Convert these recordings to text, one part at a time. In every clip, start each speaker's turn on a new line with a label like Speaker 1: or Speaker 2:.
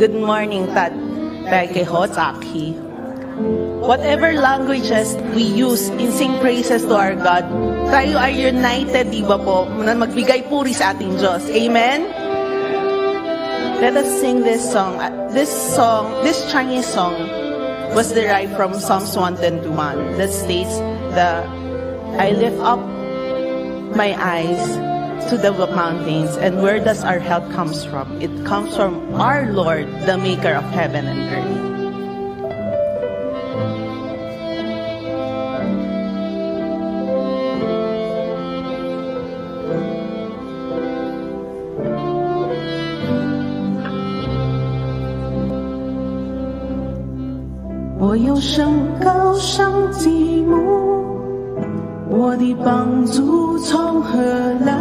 Speaker 1: Good morning, Tad. Taki. Whatever languages we use in sing praises to our God, tayo ay united, di ba po, na magbigay puri sa ating Diyos. Amen? Let us sing this song. This Chinese song was derived from Psalms 121 that states that I lift up my eyes to the mountains, and where does our help comes from? It comes from our Lord, the maker of heaven and earth.
Speaker 2: 我有升高上极目，我的帮助从何来？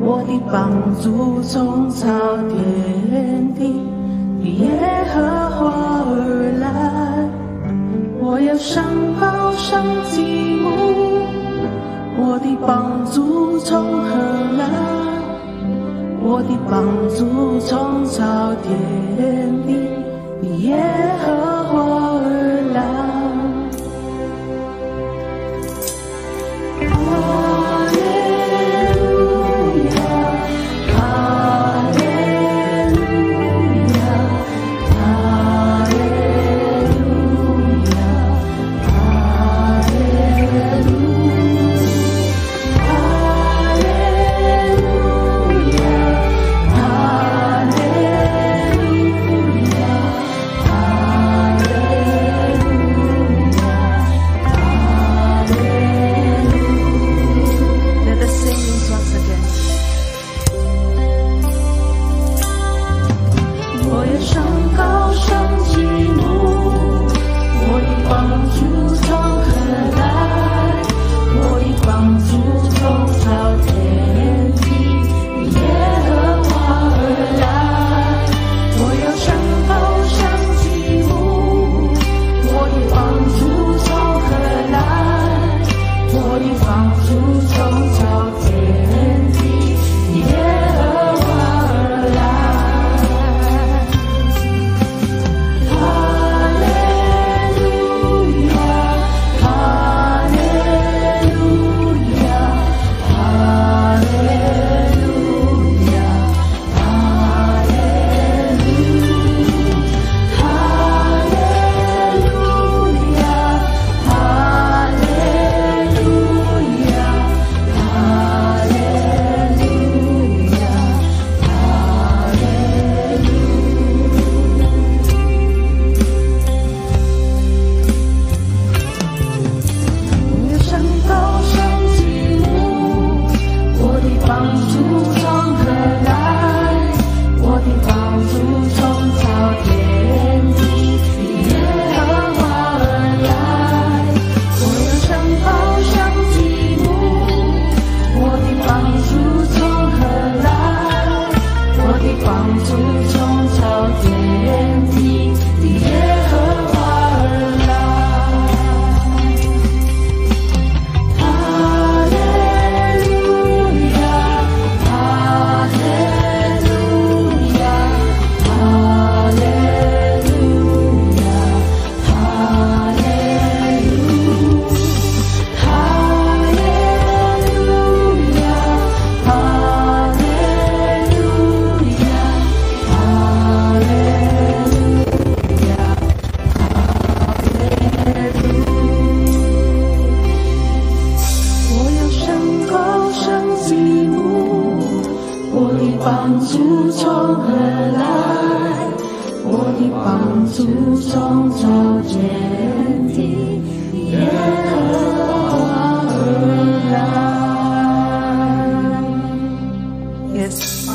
Speaker 2: 我的帮助从造天地的耶和华而来。我要升高上极目，我的帮助从何来？我的帮助从造天地的耶和华而来。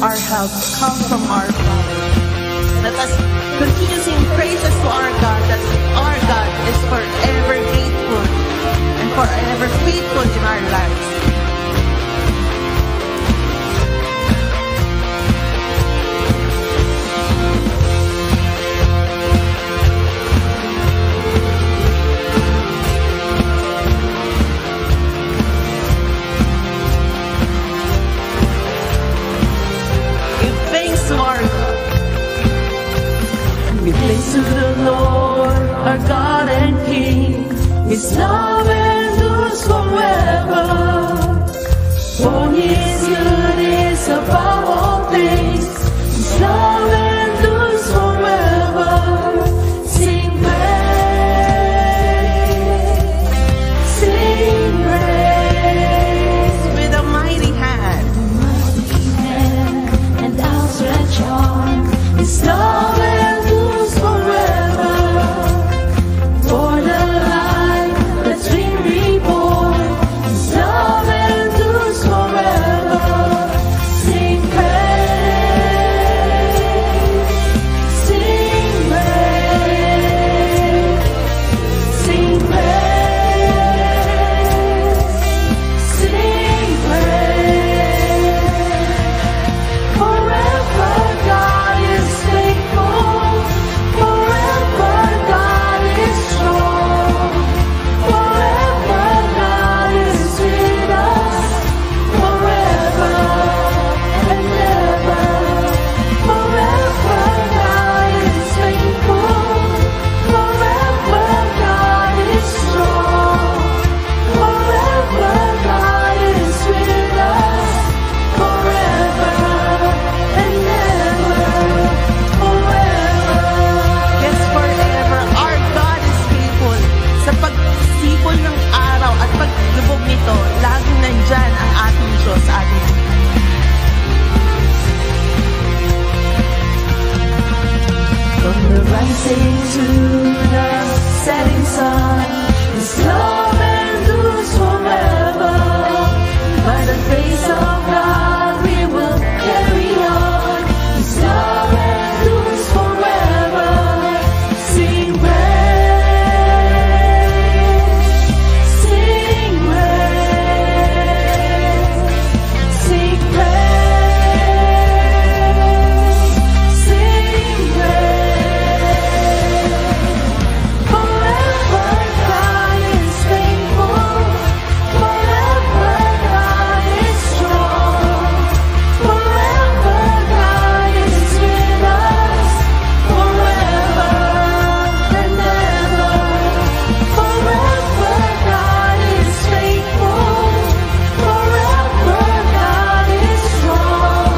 Speaker 1: Our help comes from our Father. Let us continue sing praises to our God, that our God is forever faithful and forever faithful in our lives.
Speaker 2: Give thanks to the Lord, our God and King. His love endures forever. For His goodness above all things. His love endures forever. Sing praise, sing praise.
Speaker 1: With a mighty hand,
Speaker 2: and outstretched arm. His love endures forever. For the life that's been reborn. His love endures forever. Sing praise, sing praise, sing praise, sing praise. Forever God is faithful. Forever God is strong. Forever God is with us. Forever and ever. Forever God is faithful. Forever God is strong. Forever God is with us. Forever and ever. Forever.
Speaker 1: yes, forever, our God is faithful. Sa pagsipol ng araw at paglubog nito, laging nandyan ang ating Diyos sa ating buhay.
Speaker 2: From the rising to the setting sun, His love endures forever. By the grace of God we will carry on. His love endures forever. Sing praise, sing praise, sing praise, sing praise. Forever God is faithful. Forever God is strong. Forever God is with us. Forever and ever. Forever God is faithful. Forever God is strong.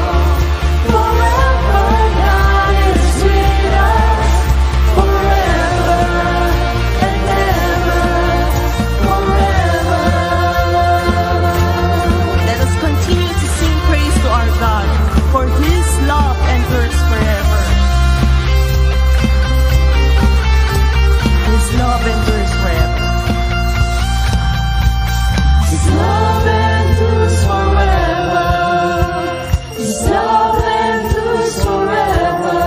Speaker 2: Forever God is with us. Forever and ever. Forever.
Speaker 1: Let us continue to sing praise to our God, for His love endures forever. His love endures forever.
Speaker 2: His love endures forever. His love endures forever.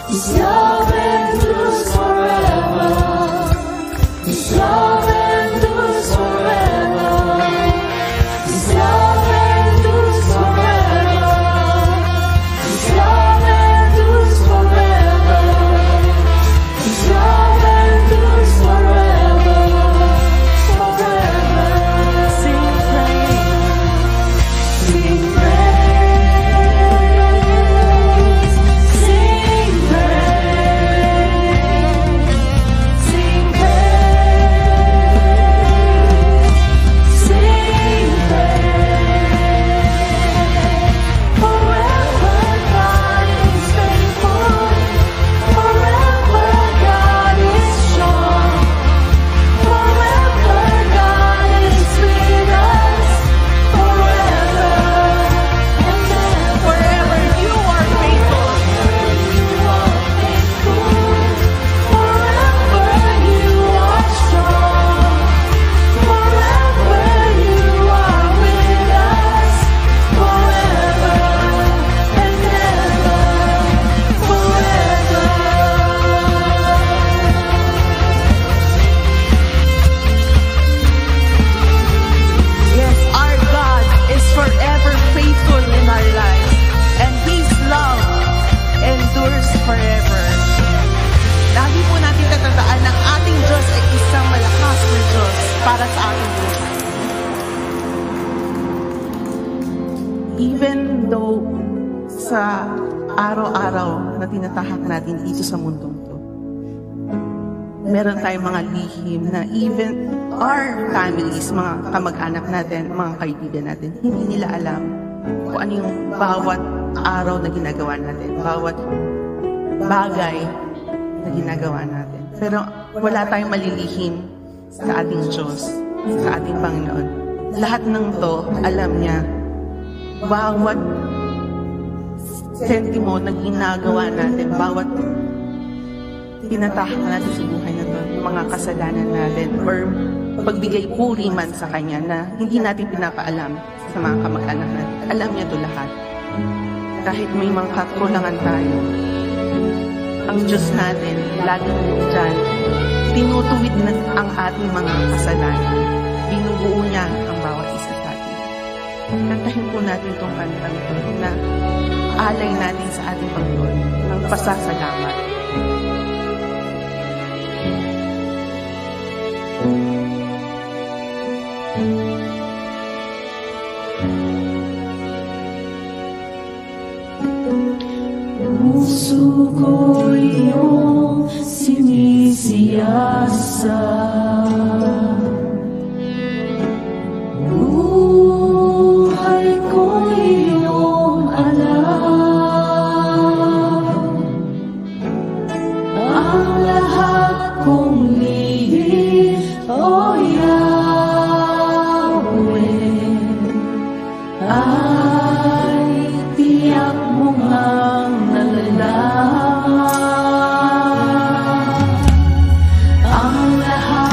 Speaker 2: His love endures forever. His love endures forever. His love endures forever. His love endures forever. His love endures forever. Forever. Sing praise, sing praise, sing praise, sing praise, sing praise. Forever God is faithful. Forever God is strong. Forever God is with us. Forever and ever.
Speaker 1: Forever you are faithful.
Speaker 2: You are faithful. Forever you are strong. Forever you are with us. Forever and ever. Forever.
Speaker 1: Yes, our God is forever faithful in our lives, and His love endures forever. Lagi po natin tatandaan ng ating Diyos ay isang malakas na Diyos para sa ating buhay. Even though sa araw-araw na tinatahak natin dito sa mundong to. Meron tayong mga lihim na even our families, mga kamag-anak natin, mga kaibigan natin, hindi nila alam kung ano yung bawat araw na ginagawa natin, bawat bagay na ginagawa natin. Pero wala tayong malilihim sa ating Diyos, sa ating Panginoon. Lahat ng to, alam niya, bawat sentimo na ginagawa natin, bawat tinatahak natin sa buhay na to, mga kasalanan natin, or pagbigay puri man sa Kanya na hindi natin pinapaalam sa mga kamag-anak natin. Alam niya to lahat. Kahit may mga kakulangan tayo, ang Diyos natin, laging dyan, tinutuwid na ang ating mga kasalanan. Binubuo niya ang bawat isa sa atin. Kantahin po natin itong kantang ito na alay natin sa ating Panginoon ng pasasalamat.
Speaker 2: Puso ko iyong sinisiyasa, buhay ko iyong alam, ang lahat kong lihim, O Yahweh, ay tiyak mo ngang nalalaman ang lahat.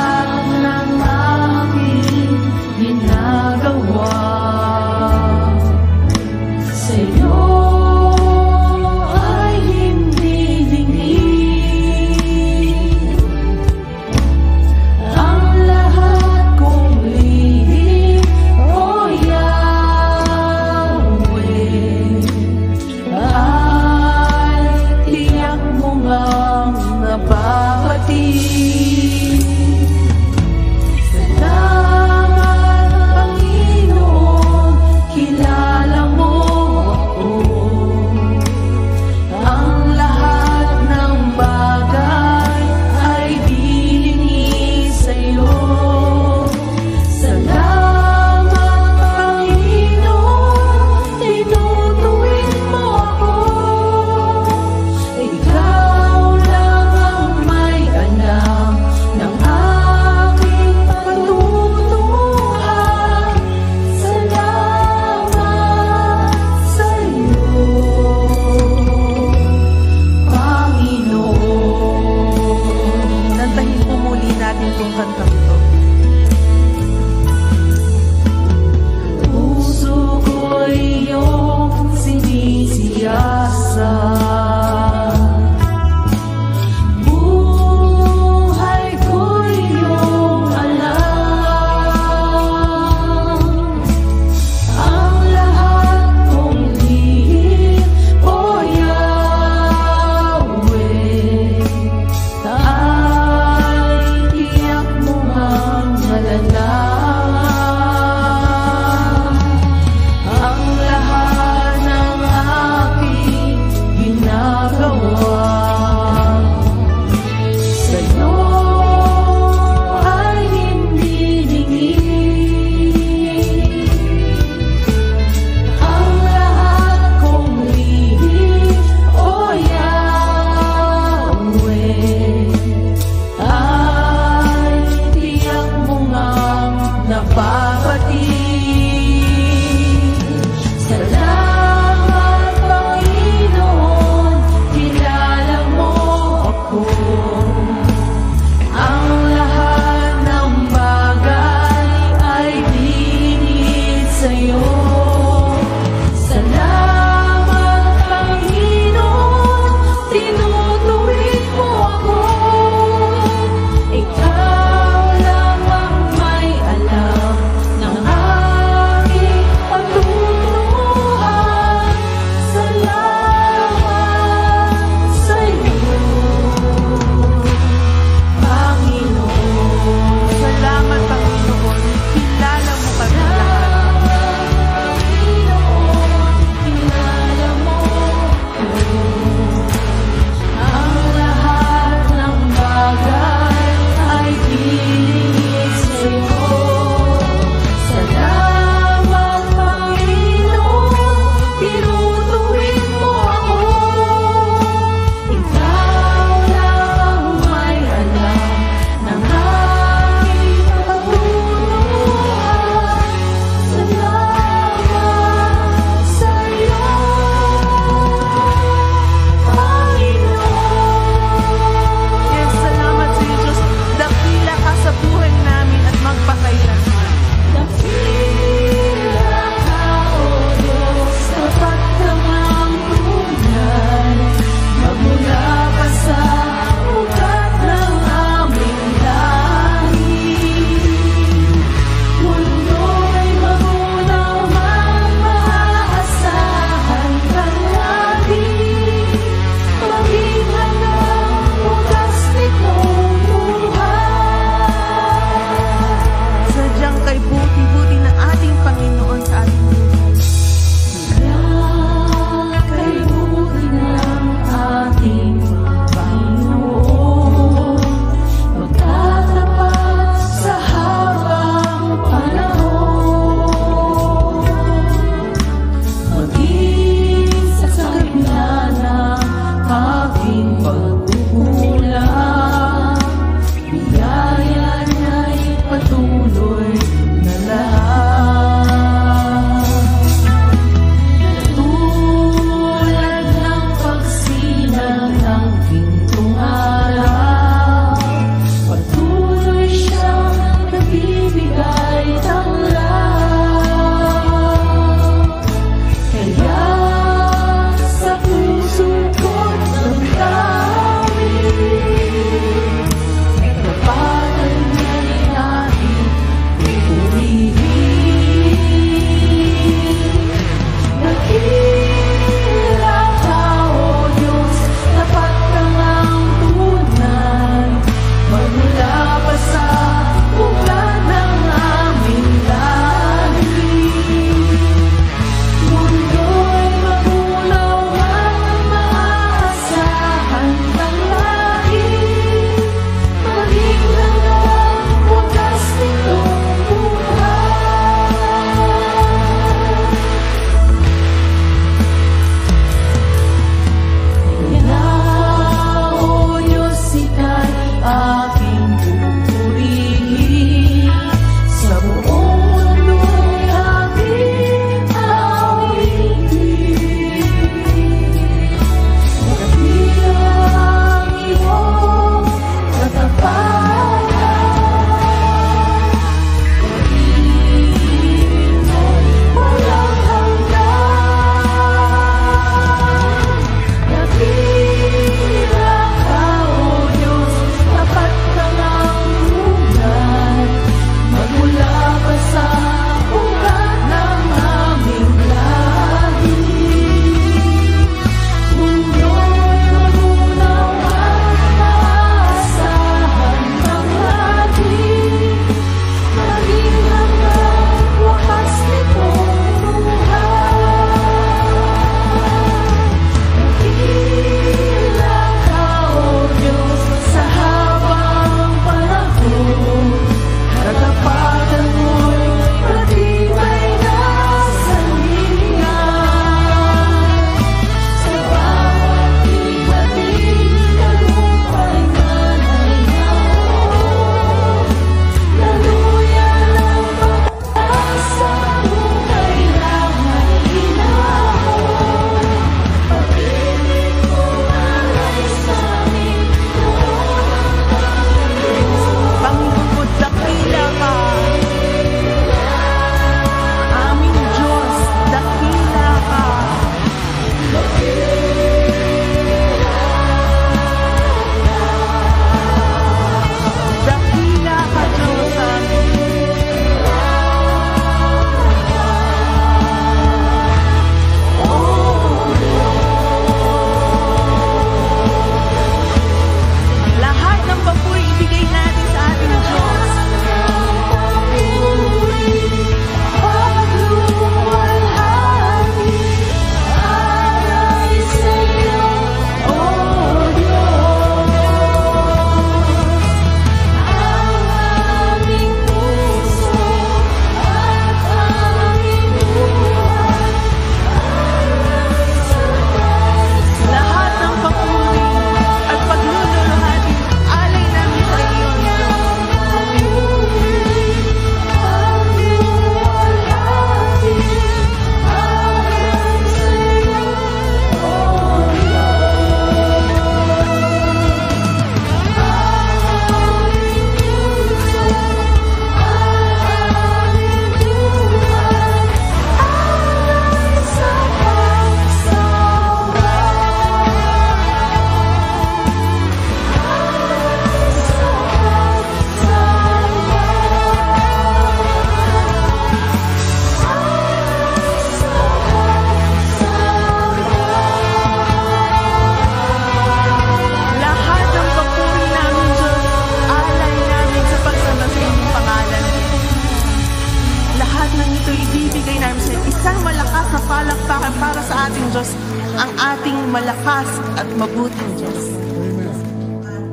Speaker 1: malakas at mabuting Diyos.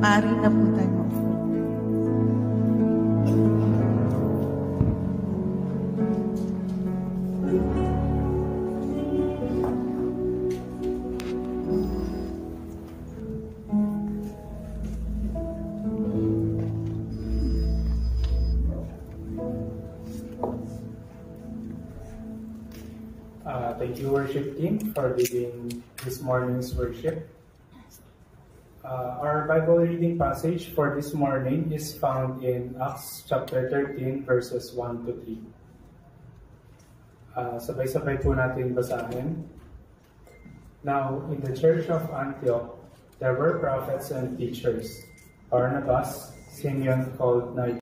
Speaker 1: Maaari na po tayo.
Speaker 3: Thank you, worship team, for leading this morning's worship. Our Bible reading passage for this morning is found in Acts chapter 13, verses 1 to 3. Sabay-sabay po natin basahin. Now, in the church of Antioch, there were prophets and teachers: Barnabas, Simeon called Niger,